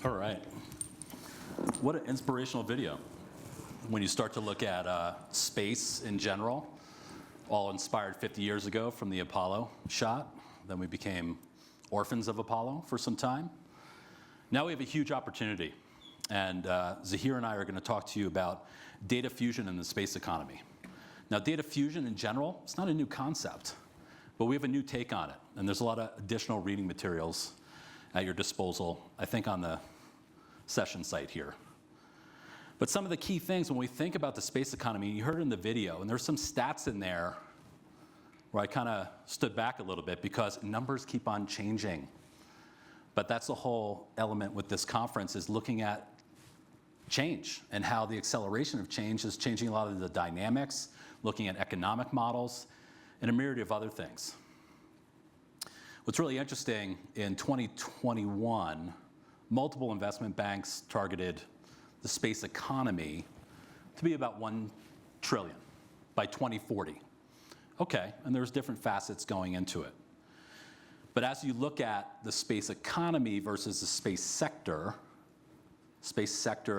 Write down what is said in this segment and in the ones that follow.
All right. What an inspirational video. When you start to look at space in general, all inspired 50 years ago from the Apollo shot. Then we became orphans of Apollo for some time. Now we have a huge opportunity. And Zaheer and I are going to talk to you about data fusion in the space economy. Now, data fusion in general, it's not a new concept, but we have a new take on it. And there's a lot of additional reading materials at your disposal, I think, on the session site here. But some of the key things when we think about the space economy, you heard it in the video, and there's some stats in there where I kind of stood back a little bit because numbers keep on changing. But that's the whole element with this conference, is looking at change and how the acceleration of change is changing a lot of the dynamics, looking at economic models, and a myriad of other things. What's really interesting, in 2021, multiple investment banks targeted the space economy to be about $1 trillion by 2040. Okay, and there's different facets going into it. But as you look at the space economy versus the space sector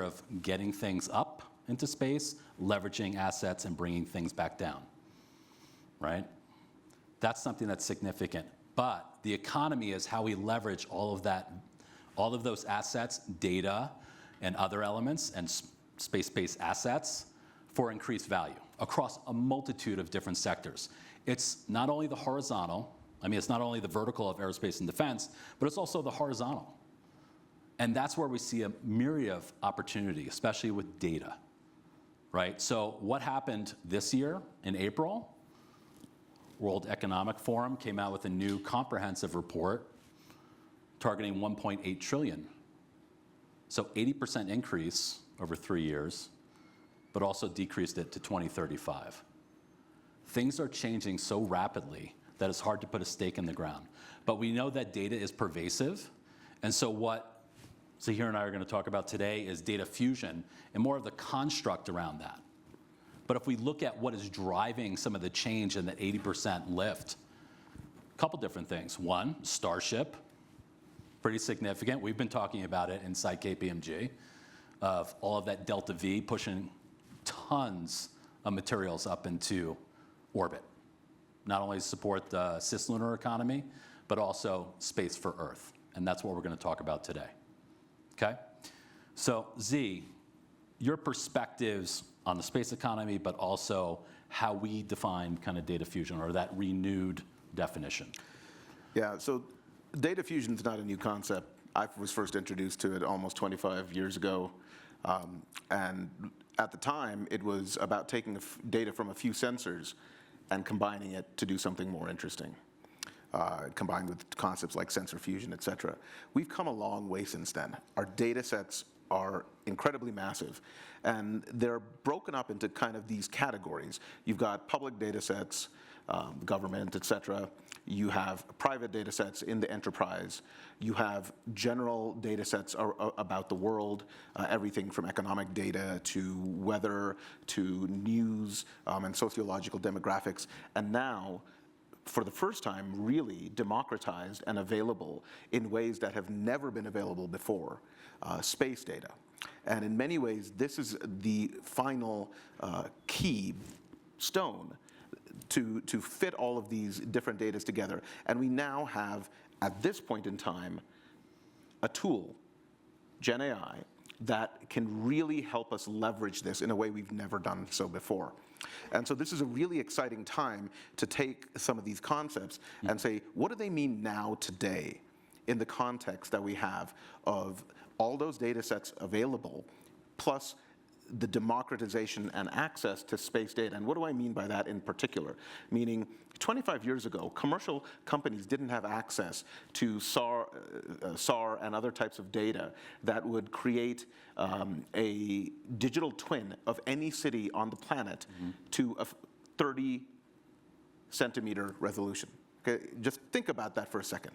of getting things up into space, leveraging assets and bringing things back down, right? That's something that's significant. But the economy is how we leverage all of that, all of those assets, data, and other elements, and space-based assets for increased value across a multitude of different sectors. It's not only the horizontal, it's not only the vertical of aerospace and defense, but it's also the horizontal. And that's where we see a myriad of opportunity, especially with data, right? So what happened this year in April? World Economic Forum came out with a new comprehensive report targeting 1.8 trillion. So 80% increase over 3 years, but also decreased it to 2035. Things are changing so rapidly that it's hard to put a stake in the ground. But we know that data is pervasive, and so what Zaheer and I are going to talk about today is data fusion and more of the construct around that. But if we look at what is driving some of the change in that 80% lift, a couple different things. One, Starship, pretty significant. We've been talking about it inside KPMG, of all of that Delta V pushing tons of materials up into orbit. Not only to support the cislunar economy, but also space for Earth. And that's what we're going to talk about today. Okay? So, Z, your perspectives on the space economy, but also how we define kind of data fusion, or that renewed definition. Yeah, so data fusion is not a new concept. I was first introduced to it almost 25 years ago. And at the time, it was about taking data from a few sensors and combining it to do something more interesting, combined with concepts like sensor fusion, et cetera. We've come a long way since then. Our data sets are incredibly massive, and they're broken up into kind of these categories. You've got public data sets, government, et cetera. You have private data sets in the enterprise. You have general data sets about the world, everything from economic data to weather to news and sociological demographics. And now, for the first time, really democratized and available in ways that have never been available before, space data. And in many ways, this is the final key stone to fit all of these different data together. And we now have, at this point in time, a tool, Gen AI, that can really help us leverage this in a way we've never done so before. And so this is a really exciting time to take some of these concepts and say, what do they mean now, today, in the context that we have of all those data sets available, plus the democratization and access to space data. And what do I mean by that in particular? Meaning, 25 years ago, commercial companies didn't have access to SAR and other types of data that would create a digital twin of any city on the planet to a 30-centimeter resolution. Okay? Just think about that for a second.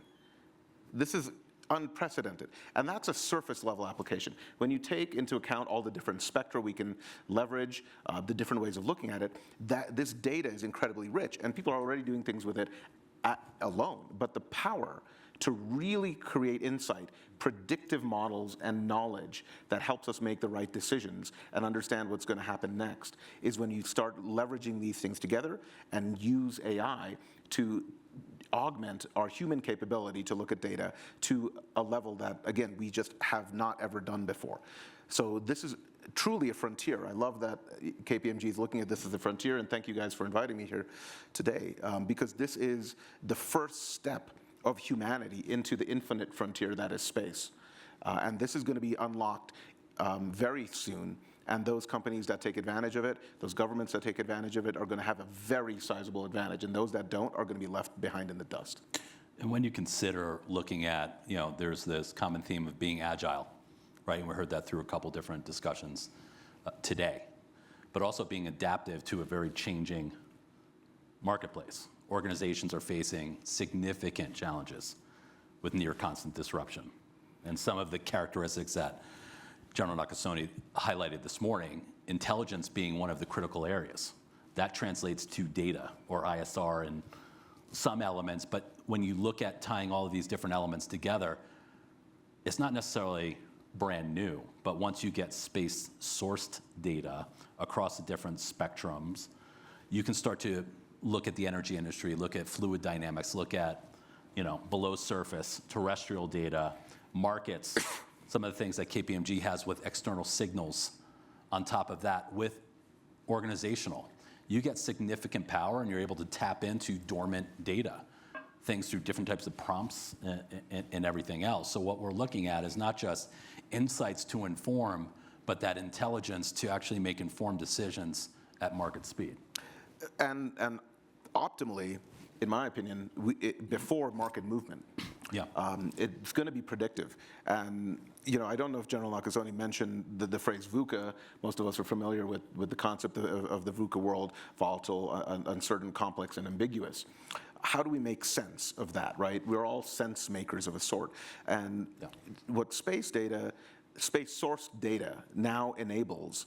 This is unprecedented. And that's a surface level application. When you take into account all the different spectra we can leverage, the different ways of looking at it, this data is incredibly rich, and people are already doing things with it alone. But the power to really create insight, predictive models and knowledge that helps us make the right decisions and understand what's going to happen next, is when you start leveraging these things together and use AI to augment our human capability to look at data to a level that, again, we just have not ever done before. So this is truly a frontier. I love that KPMG is looking at this as a frontier, and thank you guys for inviting me here today, because this is the first step of humanity into the infinite frontier that is space. And this is going to be unlocked very soon. And those companies that take advantage of it, those governments that take advantage of it, are going to have a very sizable advantage. And those that don't are going to be left behind in the dust. And when you consider looking at, there's this common theme of being agile, right? And we heard that through a couple different discussions today, but also being adaptive to a very changing marketplace. Organizations are facing significant challenges with near constant disruption. And some of the characteristics that General Nakasone highlighted this morning, intelligence being one of the critical areas. That translates to data or ISR and some elements, but when you look at tying all of these different elements together, it's not necessarily brand new, but once you get space-sourced data across the different spectrums, you can start to look at the energy industry, look at fluid dynamics, look at below surface, terrestrial data, markets, some of the things that KPMG has with external signals on top of that with organizational. You get significant power and you're able to tap into dormant data, things through different types of prompts and everything else. So what we're looking at is not just insights to inform, but that intelligence to actually make informed decisions at market speed. And optimally, in my opinion, before market movement. Yeah. It's going to be predictive. And I don't know if General Nakasone mentioned the phrase VUCA. Most of us are familiar with the concept of the VUCA world: volatile, uncertain, complex, and ambiguous. How do we make sense of that, right? We're all sense makers of a sort. And what space-sourced data now enables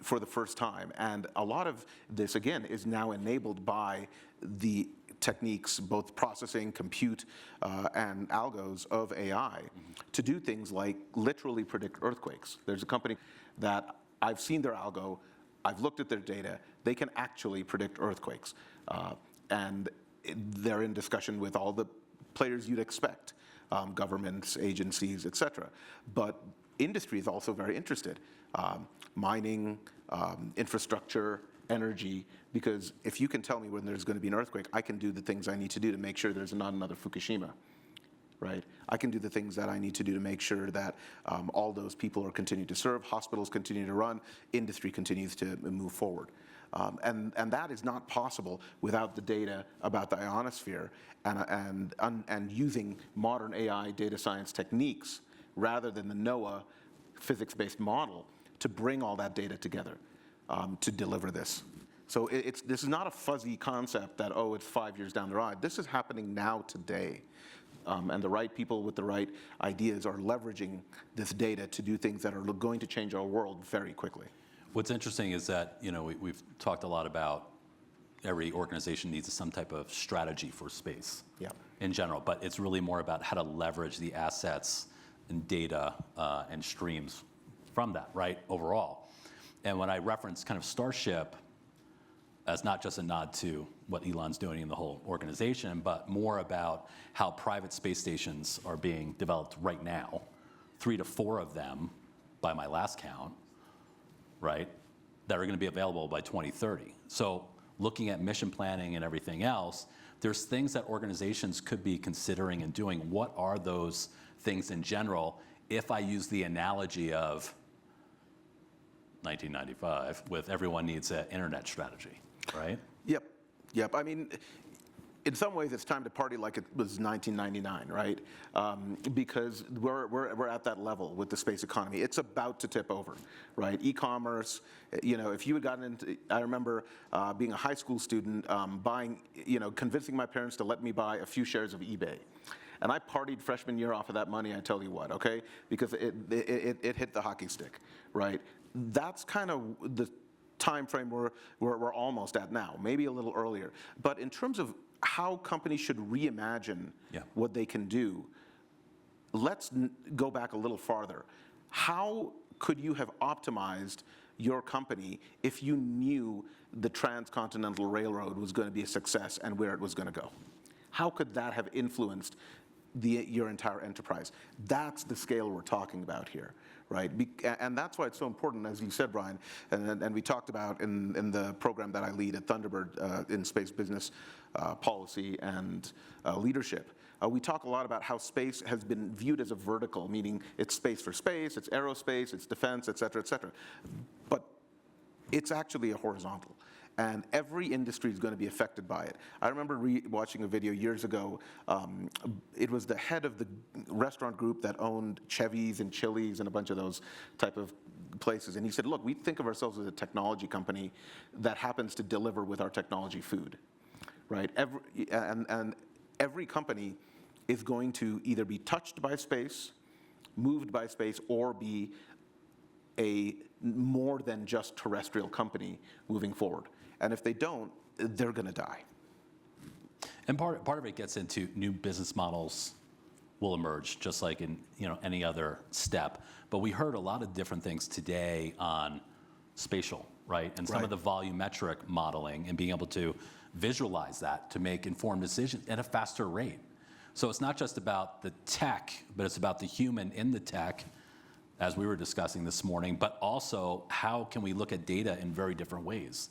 for the first time, and a lot of this, again, is now enabled by the techniques, both processing, compute, and algos of AI, to do things like literally predict earthquakes. There's a company that I've seen their algo, I've looked at their data, they can actually predict earthquakes. And they're in discussion with all the players you'd expect, governments, agencies, et cetera. But industry is also very interested. Mining, infrastructure, energy, because if you can tell me when there's going to be an earthquake, I can do the things I need to do to make sure there's not another Fukushima, right? I can do the things that I need to do to make sure that all those people are continuing to serve, hospitals continue to run, industry continues to move forward. And that is not possible without the data about the ionosphere and using modern AI data science techniques rather than the NOAA physics-based model to bring all that data together to deliver this. So this is not a fuzzy concept that, it's 5 years down the road. This is happening now today. And the right people with the right ideas are leveraging this data to do things that are going to change our world very quickly. What's interesting is that, we've talked a lot about every organization needs some type of strategy for space in general, but it's really more about how to leverage the assets and data and streams from that, right, overall. And when I reference kind of Starship as not just a nod to what Elon's doing in the whole organization, but more about how private space stations are being developed right now, 3 to 4 of them by my last count, right, that are going to be available by 2030. So looking at mission planning and everything else, there's things that organizations could be considering and doing. What are those things in general? If I use the analogy of 1995 with everyone needs an internet strategy, right? Yep. I mean, in some ways, it's time to party like it was 1999, right? Because we're at that level with the space economy. It's about to tip over, right? E-commerce, if you had gotten into, I remember being a high school student, convincing my parents to let me buy a few shares of eBay. And I partied freshman year off of that money, I tell you what, okay? Because it hit the hockey stick, right? That's kind of the time frame we're almost at now, maybe a little earlier. But in terms of how companies should reimagine Yeah. what they can do, let's go back a little farther. How could you have optimized your company if you knew the Transcontinental Railroad was going to be a success and where it was going to go? How could that have influenced your entire enterprise? That's the scale we're talking about here, right? And that's why it's so important, as you said, Brian, and we talked about in the program that I lead at Thunderbird in space business policy and leadership. We talk a lot about how space has been viewed as a vertical, meaning it's space for space, it's aerospace, it's defense, et cetera, et cetera. But it's actually a horizontal. And every industry is going to be affected by it. I remember watching a video years ago. It was the head of the restaurant group that owned Chevy's and Chili's and a bunch of those type of places. And he said, look, we think of ourselves as a technology company that happens to deliver with our technology food, right? And every company is going to either be touched by space, moved by space, or be a more than just terrestrial company moving forward. And if they don't, they're going to die. And part of it gets into new business models will emerge, just like in any other step. But we heard a lot of different things today on spatial, right? And some of the volumetric modeling and being able to visualize that to make informed decisions at a faster rate. So it's not just about the tech, but it's about the human in the tech, as we were discussing this morning, but also how can we look at data in very different ways?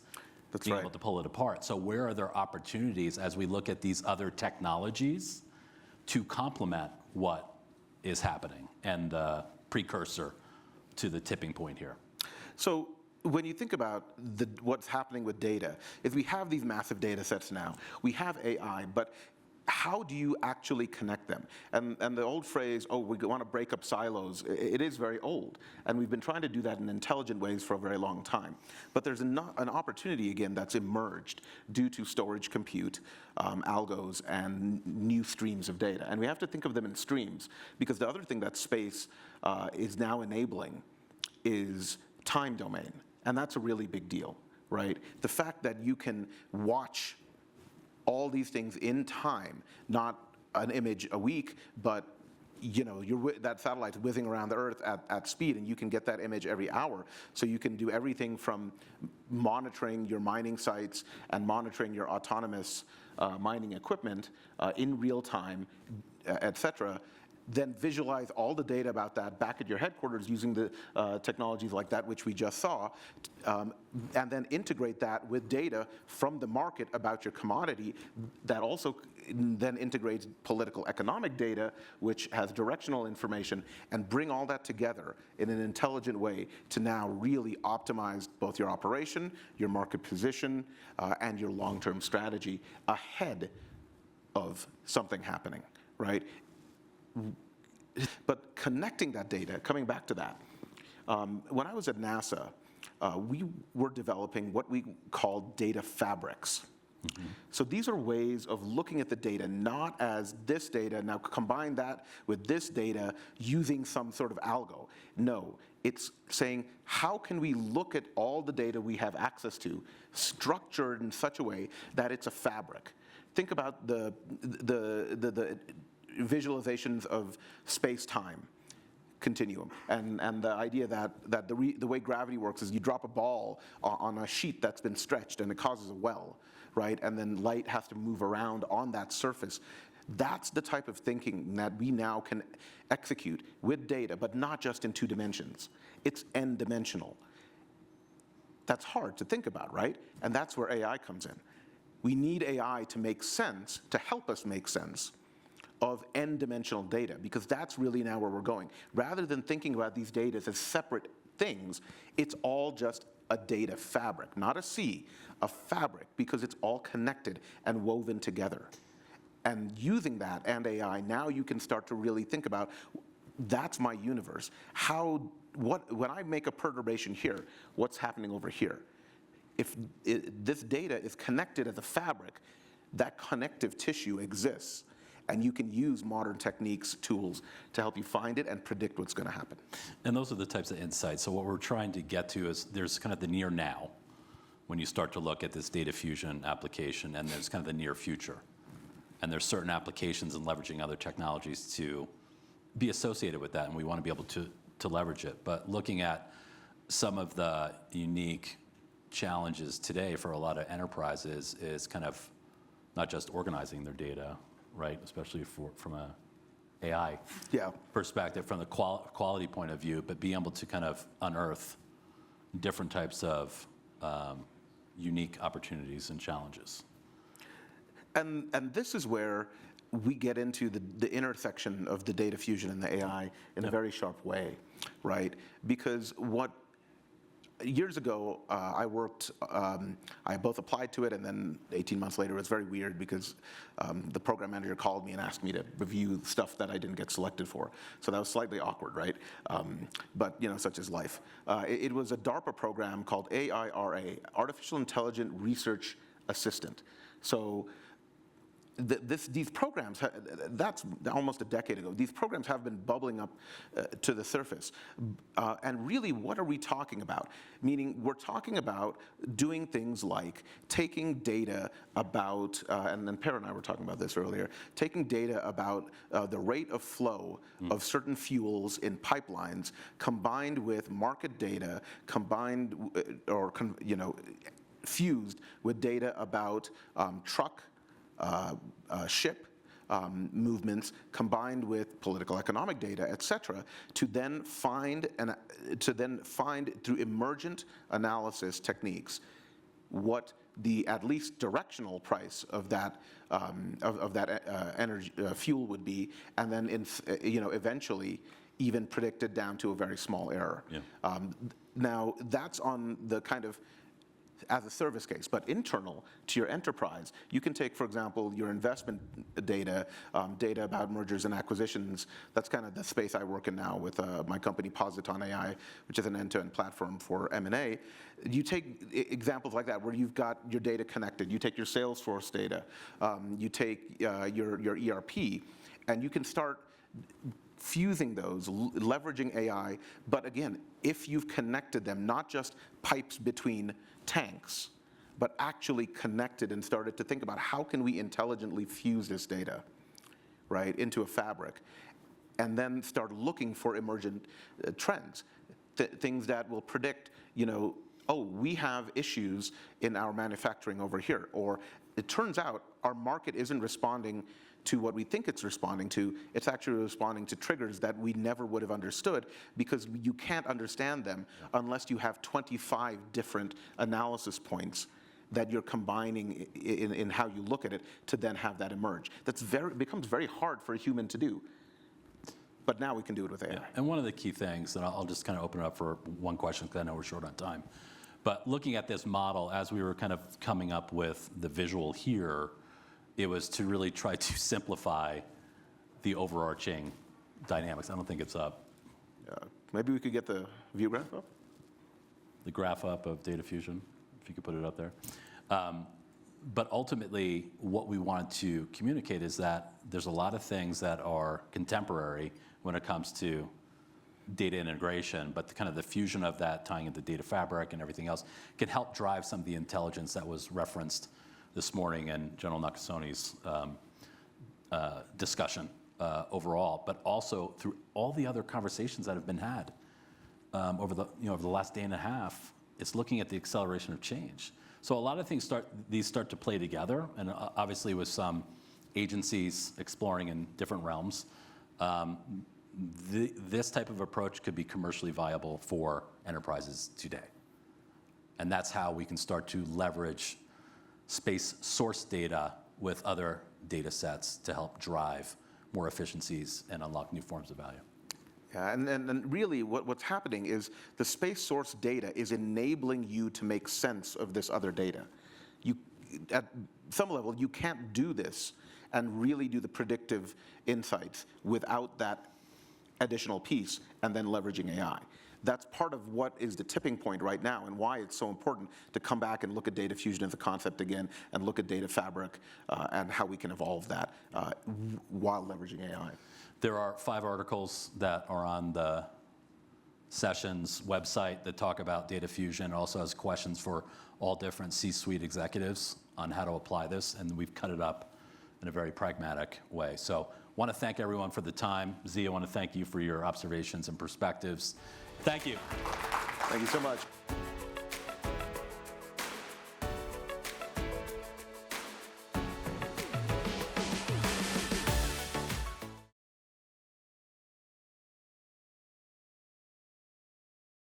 That's being right. able to pull it apart. So where are there opportunities as we look at these other technologies to complement what is happening and the precursor to the tipping point here? So when you think about what's happening with data, is we have these massive data sets now. We have AI, but how do you actually connect them? And the old phrase, oh, we want to break up silos, it is very old. And we've been trying to do that in intelligent ways for a very long time. But there's an opportunity, again, that's emerged due to storage compute, algos, and new streams of data. And we have to think of them in streams, because the other thing that space is now enabling is time domain. And that's a really big deal, right? The fact that you can watch all these things in time, not an image a week, but that satellite's whizzing around the Earth at speed, and you can get that image every hour. So you can do everything from monitoring your mining sites and monitoring your autonomous mining equipment in real time, et cetera. Then visualize all the data about that back at your headquarters using the technologies like that, which we just saw, and then integrate that with data from the market about your commodity that also then integrates political economic data, which has directional information, and bring all that together in an intelligent way to now really optimize both your operation, your market position, and your long-term strategy ahead of something happening, right? But connecting that data, coming back to that, when I was at NASA, we were developing what we called data fabrics. Mm-hmm. So these are ways of looking at the data, not as this data, now combine that with this data using some sort of algo. No, it's saying, how can we look at all the data we have access to, structured in such a way that it's a fabric? Think about the visualizations of space-time continuum, and the idea that the way gravity works is you drop a ball on a sheet that's been stretched and it causes a well, right? And then light has to move around on that surface. That's the type of thinking that we now can execute with data, but not just in 2 dimensions. It's n-dimensional. That's hard to think about, right? And that's where AI comes in. We need AI to make sense, to help us make sense of n-dimensional data, because that's really now where we're going. Rather than thinking about these data as separate things, it's all just a data fabric, not a sea, a fabric, because it's all connected and woven together. And using that and AI, now you can start to really think about, that's my universe. When I make a perturbation here, what's happening over here? If this data is connected as a fabric, that connective tissue exists. And you can use modern techniques, tools, to help you find it and predict what's going to happen. And those are the types of insights. So what we're trying to get to is there's kind of the near now when you start to look at this data fusion application, and there's kind of the near future. And there's certain applications and leveraging other technologies to be associated with that, and we want to be able to leverage it. But looking at some of the unique challenges today for a lot of enterprises is kind of not just organizing their data, right? Especially from a AI perspective, from the quality point of view, but being able to kind of unearth different types of unique opportunities and challenges. And this is where we get into the intersection of the data fusion and the AI in a very sharp way, right? Because years ago, I worked, I both applied to it, and then 18 months later, it was very weird because the program manager called me and asked me to review stuff that I didn't get selected for. So that was slightly awkward, right? But, such is life. It was a DARPA program called AIRA, Artificial Intelligent Research Assistant. So these programs, that's almost a decade ago, these programs have been bubbling up to the surface. And really, what are we talking about? Meaning, we're talking about doing things like taking data about, and then Per and I were talking about this earlier, taking data about the rate of flow of certain fuels in pipelines, combined with market data, fused with data about truck, ship movements, combined with political economic data, et cetera, to then find through emergent analysis techniques what the at least directional price of that energy fuel would be, and then eventually even predicted down to a very small error. Yeah. Now that's on the kind of as a service case, but internal to your enterprise, you can take, for example, your investment data, data about mergers and acquisitions. That's kind of the space I work in now with my company Positon AI, which is an end-to-end platform for M&A. You take examples like that where you've got your data connected. You take your Salesforce data, you take your ERP, and you can start fusing those, leveraging AI. But again, if you've connected them, not just pipes between tanks, but actually connected and started to think about how can we intelligently fuse this data, right, into a fabric, and then start looking for emergent trends, things that will predict, oh, we have issues in our manufacturing over here, or it turns out our market isn't responding to what we think it's responding to. It's actually responding to triggers that we never would have understood, because you can't understand them unless you have 25 different analysis points that you're combining in how you look at it to then have that emerge. Becomes very hard for a human to do. But now we can do it with AI. Yeah. And one of the key things, and I'll just kind of open it up for one question because I know we're short on time, but looking at this model, as we were kind of coming up with the visual here, it was to really try to simplify the overarching dynamics. I don't think it's up. Maybe we could get the view graph up? The graph up of data fusion, if you could put it up there. But ultimately, what we wanted to communicate is that there's a lot of things that are contemporary when it comes to data integration, but kind of the fusion of that, tying into data fabric and everything else, can help drive some of the intelligence that was referenced this morning in General Nakasoni's discussion overall, but also through all the other conversations that have been had over the last day and a half. It's looking at the acceleration of change. So a lot of things start to play together, and obviously with some agencies exploring in different realms, this type of approach could be commercially viable for enterprises today. And that's how we can start to leverage space source data with other data sets to help drive more efficiencies and unlock new forms of value. Yeah, and really what's happening is the space source data is enabling you to make sense of this other data. At some level, you can't do this and really do the predictive insights without that additional piece and then leveraging AI. That's part of what is the tipping point right now, and why it's so important to come back and look at data fusion as a concept again, and look at data fabric and how we can evolve that while leveraging AI. There are 5 articles that are on the sessions website that talk about data fusion. It also has questions for all different C-suite executives on how to apply this, and we've cut it up in a very pragmatic way. So want to thank everyone for the time. Z, I want to thank you for your observations and perspectives. Thank you. Thank you so much.